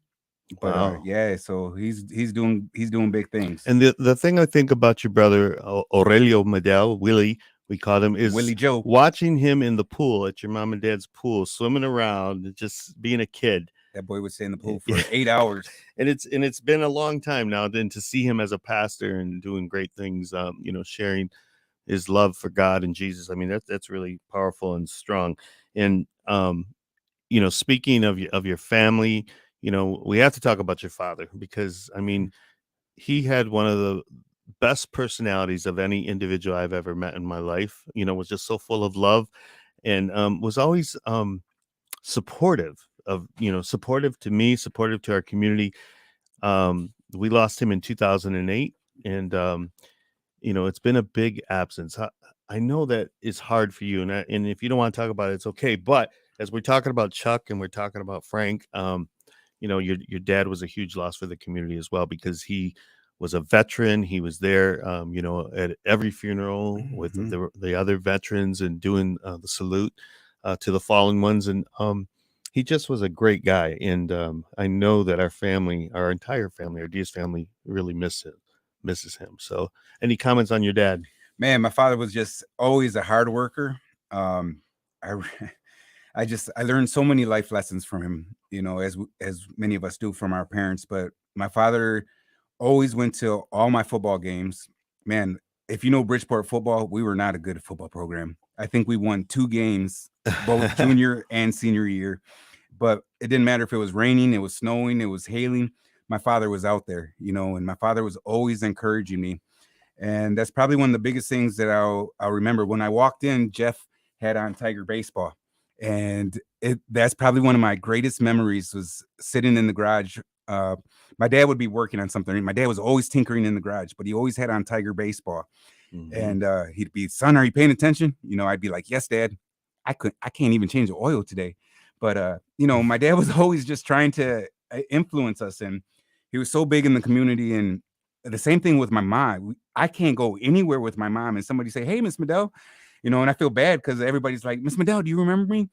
But Wow. yeah, so he's doing big things. And the thing I think about your brother, Aurelio Medel, Willie, we called him, is Willie Joe. watching him in the pool at your mom and dad's pool, swimming around, just being a kid. That boy would stay in the pool for 8 hours. And it's been a long time now. Then to see him as a pastor and doing great things, sharing his love for God and Jesus. I mean, that's really powerful and strong. And speaking of your family, we have to talk about your father, because I mean, he had one of the best personalities of any individual I've ever met in my life. Was just so full of love, and was always supportive supportive to me, supportive to our community. We lost him in 2008, and it's been a big absence. I know that it's hard for you, and if you don't want to talk about it, it's okay. But as we're talking about Chuck and we're talking about Frank, your dad was a huge loss for the community as well, because he was a veteran. He was there, at every funeral with the other veterans and doing the salute to the fallen ones. And he just was a great guy. And I know that our entire family, our Diaz family, really misses him. So any comments on your dad? Man, my father was just always a hard worker. I learned so many life lessons from him, as many of us do from our parents. But my father always went to all my football games. Man, if you know Bridgeport football, we were not a good football program. I think we won 2 games, both junior and senior year. But it didn't matter if it was raining, it was snowing, it was hailing. My father was out there, and my father was always encouraging me. And that's probably one of the biggest things that I'll remember. When I walked in, Jeff had on Tiger Baseball. And that's probably one of my greatest memories, was sitting in the garage. My dad would be working on something. My dad was always tinkering in the garage, but he always had on Tiger Baseball. And he'd be, son, are you paying attention? I'd be like, yes, Dad. I can't even change the oil today. But my dad was always just trying to influence us, and he was so big in the community. And the same thing with my mom. I can't go anywhere with my mom and somebody say, hey, Miss Medell, and I feel bad because everybody's like, Miss Medell, do you remember me?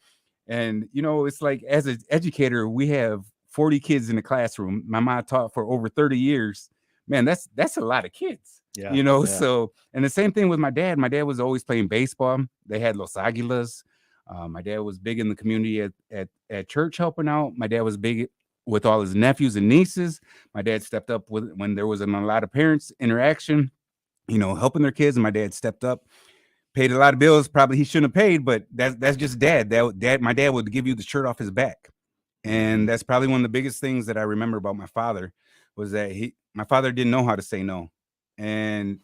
And it's like, as an educator, we have 40 kids in the classroom. My mom taught for over 30 years. Man, that's a lot of kids. Yeah. So, and the same thing with my dad. My dad was always playing baseball. They had Los Aguilas. My dad was big in the community at church, helping out. My dad was big with all his nephews and nieces. My dad stepped up when there wasn't a lot of parents interaction, helping their kids. And my dad stepped up, paid a lot of bills. Probably he shouldn't have paid, but that's just dad. My dad would give you the shirt off his back. And that's probably one of the biggest things that I remember about my father, was that my father didn't know how to say no. And,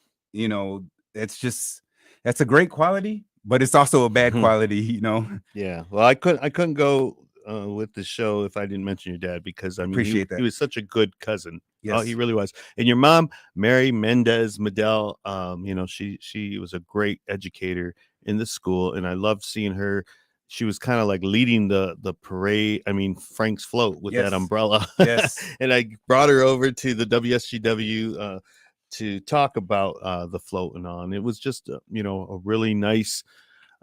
that's a great quality, but it's also a bad quality, Yeah. Well, I couldn't go with the show if I didn't mention your dad, because I mean, Appreciate that. He was such a good cousin. Yes. Oh, he really was. And your mom, Mary Mendez Medell, she was a great educator in the school, and I loved seeing her. She was kind of like leading the parade. I mean, Frank's float with that umbrella. Yes. And I brought her over to the WSGW to talk about the float and on. It was just a really nice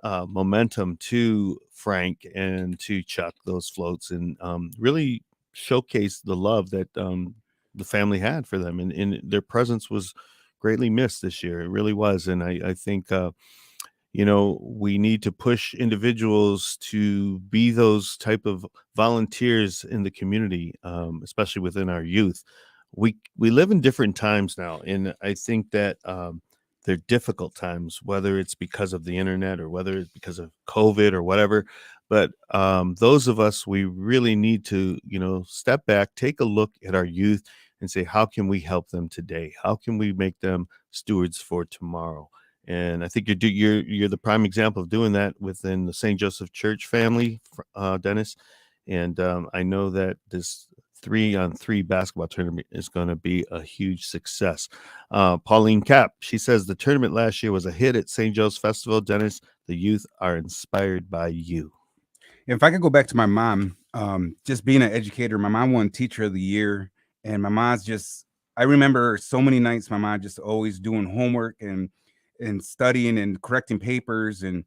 momentum to Frank and to Chuck, those floats, and really showcased the love that the family had for them, and their presence was greatly missed this year. It really was. And I think we need to push individuals to be those type of volunteers in the community, especially within our youth. We live in different times now, and I think that they're difficult times, whether it's because of the internet or whether it's because of COVID or whatever. But those of us, we really need to, step back, take a look at our youth, and say, how can we help them today? How can we make them stewards for tomorrow? And I think you're the prime example of doing that within the St. Joseph Church family, Dennis. And I know that this 3-on-3 basketball tournament is going to be a huge success. Pauline Cap, she says the tournament last year was a hit at St. Joe's Festival. Dennis, the youth are inspired by you. If I could go back to my mom, just being an educator, my mom won Teacher of the Year, and my mom's just. I remember so many nights my mom just always doing homework and studying and correcting papers, and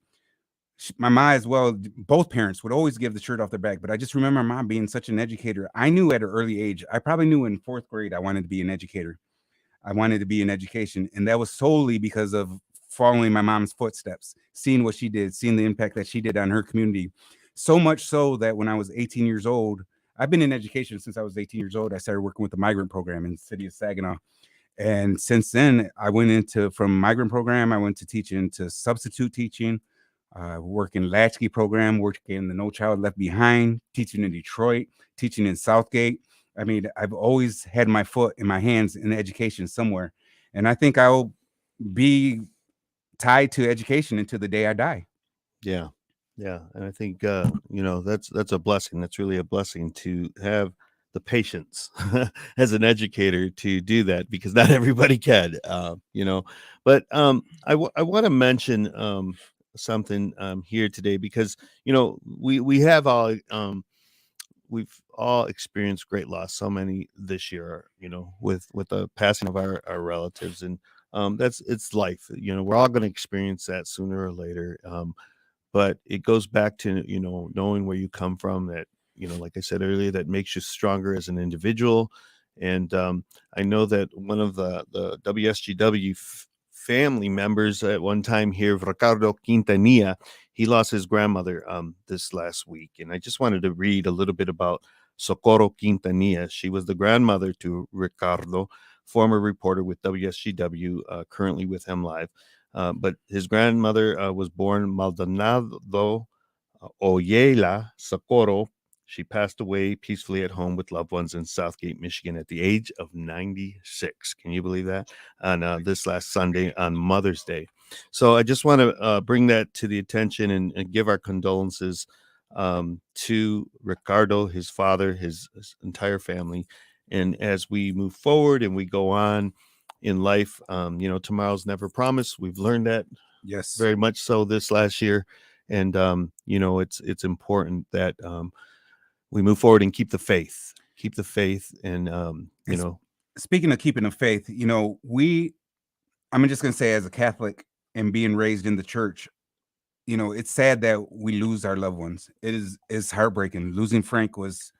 my mom as well. Both parents would always give the shirt off their back, but I just remember my mom being such an educator. I knew at an early age. I probably knew in fourth grade I wanted to be an educator. I wanted to be in education, and that was solely because of following my mom's footsteps, seeing what she did, seeing the impact that she did on her community. So much so that when I was 18 years old, I've been in education since I was 18 years old. I started working with the migrant program in the city of Saginaw. And since then, I went into from migrant program, I went to teaching to substitute teaching, working latchkey program, working in the No Child Left Behind, teaching in Detroit, teaching in Southgate. I mean, I've always had my foot in my hands in education somewhere. And I think I'll be tied to education until the day I die. Yeah. Yeah. And I think, that's a blessing. That's really a blessing to have the patience as an educator to do that, because not everybody can, but I want to mention something here today, because, we have all, we've all experienced great loss, so many this year, with the passing of our relatives. And it's life. We're all going to experience that sooner or later. But it goes back to, knowing where you come from, that, like I said earlier, that makes you stronger as an individual. And I know that one of the WSGW family members at one time here, Ricardo Quintanilla, he lost his grandmother this last week. And I just wanted to read a little bit about Socorro Quintanilla. She was the grandmother to Ricardo, former reporter with WSGW, currently with him live. But his grandmother was born Maldonado Oyela Socorro. She passed away peacefully at home with loved ones in Southgate, Michigan, at the age of 96. Can you believe that? On this last Sunday, on Mother's Day. So I just want to bring that to the attention, and give our condolences to Ricardo, his father, his entire family. And as we move forward and we go on in life, tomorrow's never promised. We've learned that Yes. very much so this last year. And it's important that we move forward and keep the faith, and Speaking of keeping the faith, I'm just going to say, as a Catholic and being raised in the church, it's sad that we lose our loved ones. It's heartbreaking. Losing Frank was,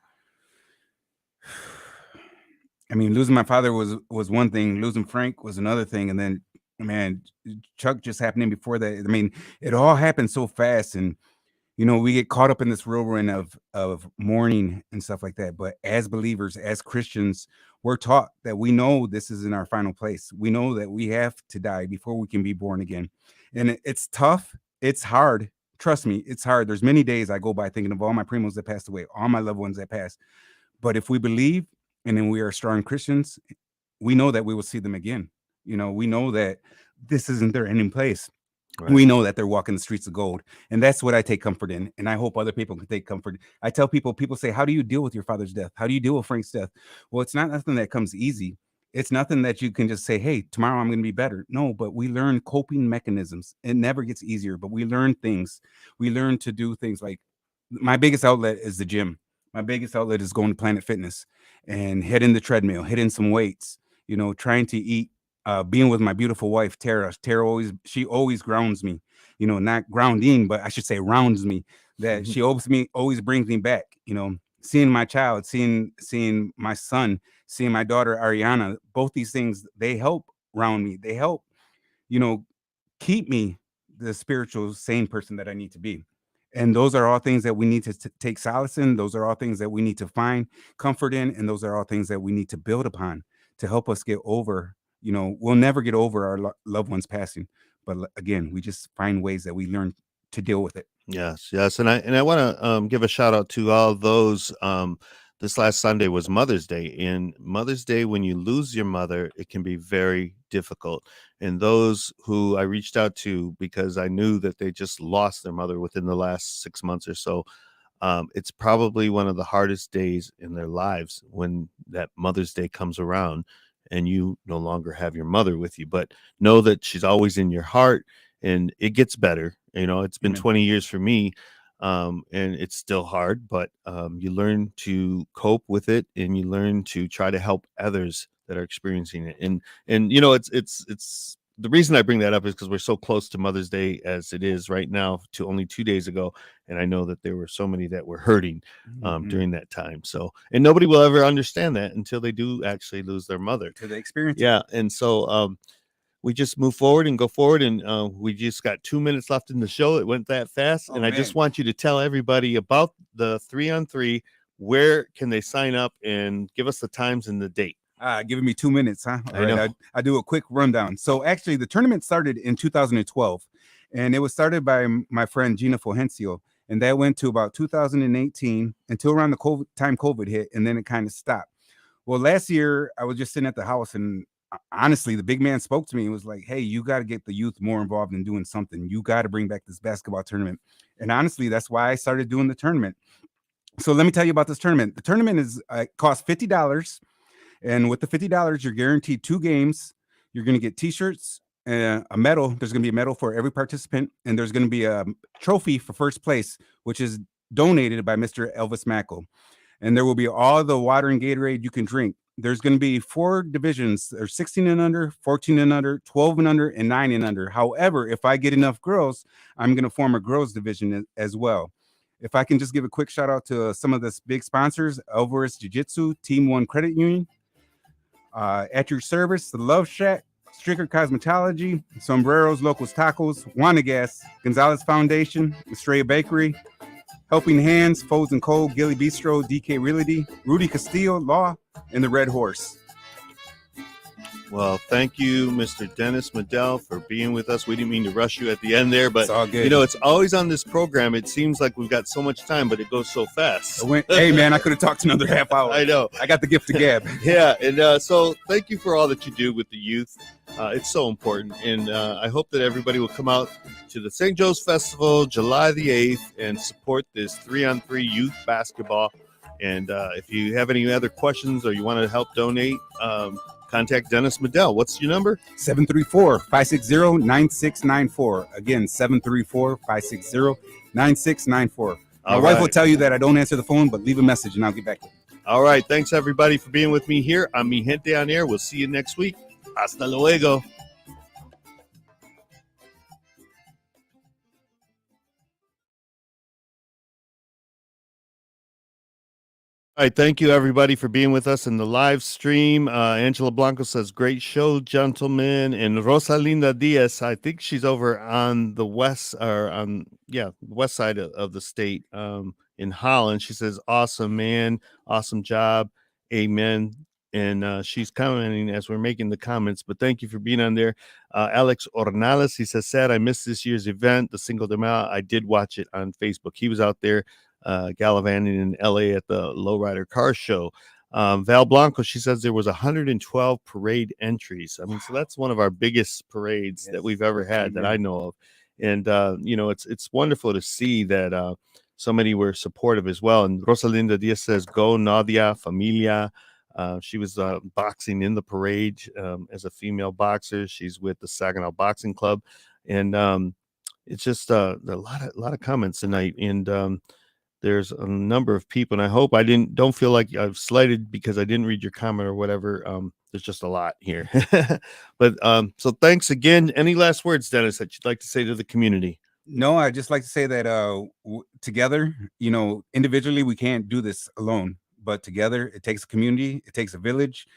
I mean, losing my father was one thing. Losing Frank was another thing. And then, man, Chuck just happening before that. I mean, it all happened so fast, and we get caught up in this whirlwind of mourning and stuff like that. But as believers, as Christians, we're taught that we know this is in our final place. We know that we have to die before we can be born again. And it's tough. It's hard. Trust me, it's hard. There's many days I go by thinking of all my primos that passed away, all my loved ones that passed. But if we believe and then we are strong Christians, we know that we will see them again. We know that this isn't their ending place. right. We know that they're walking the streets of gold, and that's what I take comfort in, and I hope other people can take comfort. I tell people say, how do you deal with your father's death? How do you deal with Frank's death? Well, it's not nothing that comes easy. It's nothing that you can just say, hey, tomorrow I'm going to be better. No, but we learn coping mechanisms. It never gets easier, but we learn things. We learn to do things. Like, my biggest outlet is the gym. My biggest outlet is going to Planet Fitness and hitting the treadmill, hitting some weights, trying to eat, being with my beautiful wife, Tara. She always grounds me, not grounding, but I should say rounds me. That she always brings me back, seeing my child, seeing my son, seeing my daughter, Ariana. Both these things, they help round me. They help, keep me the spiritual sane person that I need to be. And those are all things that we need to take solace in. Those are all things that we need to find comfort in. And those are all things that we need to build upon to help us get over. We'll never get over our loved ones passing. But again, we just find ways that we learn to deal with it. Yes, yes, and I want to give a shout out to all those. This last Sunday was Mother's Day, and Mother's Day, when you lose your mother, it can be very difficult. And those who I reached out to because I knew that they just lost their mother within the last 6 months or so, it's probably one of the hardest days in their lives when that Mother's Day comes around and you no longer have your mother with you. But know that she's always in your heart and it gets better. You know, it's been Amen. 20 years for me, and it's still hard, but you learn to cope with it and you learn to try to help others that are experiencing it. And you know, it's the reason I bring that up is because we're so close to Mother's Day as it is right now, to only 2 days ago, and I know that there were so many that were hurting Mhm. during that time. So, and nobody will ever understand that until they do actually lose their mother. To the experience. Yeah, and so we just move forward and go forward, and we just got 2 minutes left in the show. It went that fast, Oh, and I just man. want you to tell everybody about the 3-on-3. Where can they sign up, and give us the times and the date? Giving me 2 minutes, huh? All I right, know. I do a quick rundown. So actually, the tournament started in 2012, and it was started by my friend Gina Fulgencio, and that went to about 2018 until around the COVID hit, and then it kind of stopped. Well, last year I was just sitting at the house, and honestly, the big man spoke to me and was like, "Hey, you got to get the youth more involved in doing something. You got to bring back this basketball tournament." And honestly, that's why I started doing the tournament. So let me tell you about this tournament. The tournament is costs $50. And with the $50, you're guaranteed 2 games. You're going to get T-shirts, a medal. There's going to be a medal for every participant, and there's going to be a trophy for first place, which is donated by Mr. Elvis Mackel. And there will be all the water and Gatorade you can drink. There's going to be 4 divisions. There's 16 and under, 14 and under, 12 and under, and 9 and under. However, if I get enough girls, I'm going to form a girls division as well. If I can just give a quick shout out to some of the big sponsors: Alvarez Jiu-Jitsu, Team One Credit Union, at your service, the Love Shack, Stricker Cosmetology, Sombreros, Locos Tacos, Wanagas, Gonzalez Foundation, Estrella Bakery, Helping Hands, Foes and Cole, Gilly Bistro, DK Realty, Rudy Castillo Law, and the Red Horse. Well, thank you, Mr. Dennis Medell, for being with us. We didn't mean to rush you at the end there, but It's all good. you know, it's always on this program. It seems like we've got so much time, but it goes so fast. Hey, man, I could have talked another half hour. I know. I got the gift of gab. Yeah, and so thank you for all that you do with the youth. It's so important, and I hope that everybody will come out to the St. Joe's Festival July the 8th and support this 3-on-3 youth basketball. And if you have any other questions or you want to help donate, contact Dennis Medell. What's your number? 734-560-9694. Again, 734-560-9694. My All wife will right. tell you that I don't answer the phone, but leave a message and I'll get back to you. All right. Thanks, everybody, for being with me here on Mi Gente on Air. We'll see you next week. Hasta luego. All right, thank you everybody for being with us in the live stream. Angela Blanco says, "Great show, gentlemen." And Rosalinda Diaz, I think she's over on the west west side of the state, in Holland. She says, "Awesome, man, awesome job, amen." And she's commenting as we're making the comments. But thank you for being on there. Alex Ornales, he says, "Sad I missed this year's event, the Cinco de Mayo. I did watch it on Facebook. He was out there gallivanting in LA at the Lowrider Car Show." Val Blanco, she says there was 112 parade entries. I mean, so that's one of our biggest parades that we've ever had that I know of. And you know, it's wonderful to see that so many were supportive as well. And Rosalinda Diaz says, "Go Nadia Familia." She was boxing in the parade as a female boxer. She's with the Saginaw Boxing Club, and it's just a lot of comments tonight. And there's a number of people, and I hope I don't feel like I've slighted because I didn't read your comment or whatever. There's just a lot here. But so thanks again. Any last words, Dennis, that you'd like to say to the community? No, I just like to say that together, you know, individually we can't do this alone, but together it takes a community, it takes a village.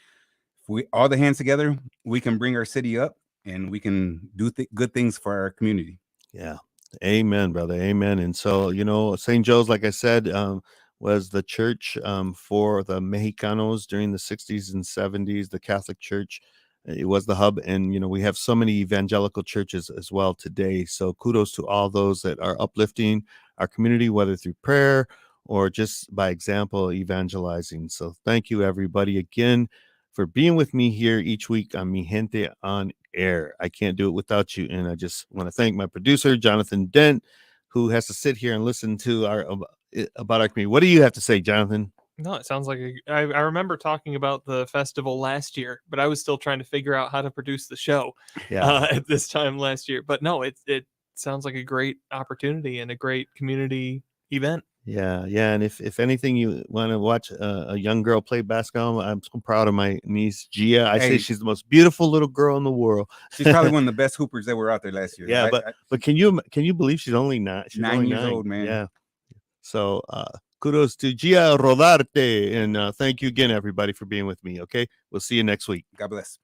If we all the hands together, we can bring our city up and we can do good things for our community. Yeah. Amen, brother. Amen. And so, you know, St. Joe's, like I said, was the church for the Mexicanos during the 60s and 70s, the Catholic Church. It was the hub, and we have so many evangelical churches as well today. So kudos to all those that are uplifting our community, whether through prayer or just by example evangelizing. So thank you everybody again for being with me here each week on Mi Gente on Air. I can't do it without you, and I just want to thank my producer Jonathan Dent, who has to sit here and listen to our about our community. What do you have to say, Jonathan? No, it sounds like I remember talking about the festival last year, but I was still trying to figure out how to produce the show Yeah. at this time last year. But no, it sounds like a great opportunity and a great community event. Yeah, and if anything, you want to watch a young girl play basketball, I'm so proud of my niece Gia. I say Hey. she's the most beautiful little girl in the world. She's probably one of the best hoopers that were out there last year. Yeah, but can you believe she's only nine? She's 9 only years 9. old, man. Yeah. So kudos to Gia Rodarte, and thank you again, everybody, for being with me. Okay, we'll see you next week. God bless.